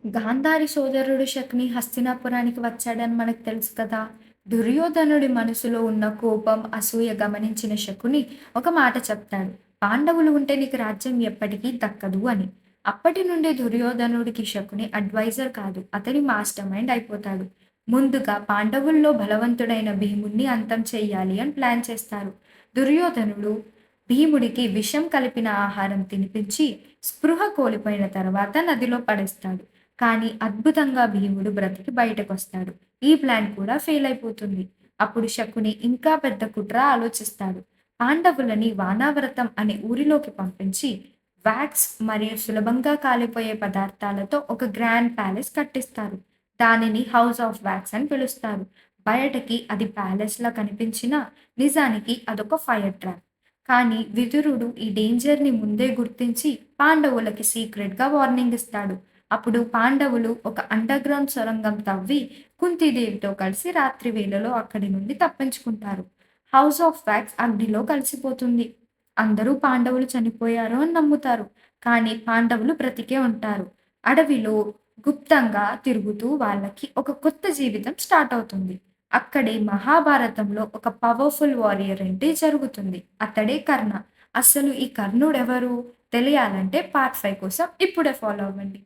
గాంధారి సోదరుడు శకుని హస్తినాపురానికి వచ్చాడని మనకు తెలుసు కదా! దుర్యోధనుడి మనసులో ఉన్న కోపం, అసూయ గమనించిన శకుని ఒక మాట చెప్తాడు. పాండవులు ఉంటే నీకు రాజ్యం ఎప్పటికీ దక్కదు అని. అప్పటి నుండి దుర్యోధనుడికి శకుని అడ్వైజర్ కాదు, అతని మాస్టర్ మైండ్ అయిపోతాడు. ముందుగా పాండవుల్లో బలవంతుడైన భీముడిని అంతం చెయ్యాలి అని ప్లాన్ చేస్తారు. దుర్యోధనుడు భీముడికి విషం కలిపిన ఆహారం తినిపించి స్పృహ కోల్పోయిన తర్వాత నదిలో పడేస్తాడు. కానీ అద్భుతంగా భీముడు బ్రతికి బయటకొస్తాడు. ఈ ప్లాన్ కూడా ఫెయిల్ అయిపోతుంది. అప్పుడు శకుని ఇంకా పెద్ద కుట్ర ఆలోచిస్తాడు. పాండవులని వానావ్రతం అనే ఊరిలోకి పంపించి వాక్స్ మరియు సులభంగా కాలిపోయే పదార్థాలతో ఒక గ్రాండ్ ప్యాలెస్ కట్టిస్తారు. దానిని హౌస్ ఆఫ్ వాక్స్ అని పిలుస్తారు. బయటకి అది ప్యాలెస్‌లా కనిపించినా నిజానికి అదొక ఫైర్ ట్రాప్. కానీ విదురుడు ఈ డేంజర్‌ని ముందే గుర్తించి పాండవులకి సీక్రెట్‌గా వార్నింగ్ ఇస్తాడు. అప్పుడు పాండవులు ఒక అండర్‌గ్రౌండ్ సొరంగం తవ్వి కుంతీదేవితో కలిసి రాత్రి వేళలో అక్కడి నుండి తప్పించుకుంటారు. హౌస్ ఆఫ్ వాక్స్ అగ్నిలో కలిసిపోతుంది. అందరూ పాండవులు చనిపోయారు అని నమ్ముతారు. కానీ పాండవులు బ్రతికే ఉంటారు. అడవిలో గుప్తంగా తిరుగుతూ వాళ్ళకి ఒక కొత్త జీవితం స్టార్ట్ అవుతుంది. అక్కడే మహాభారతంలో ఒక పవర్‌ఫుల్ వారియర్ ఎంట్రీ జరుగుతుంది. అతడే కర్ణ. అసలు ఈ కర్ణుడెవరు? తెలియాలంటే పార్ట్ 5 కోసం ఇప్పుడే ఫాలో అవ్వండి.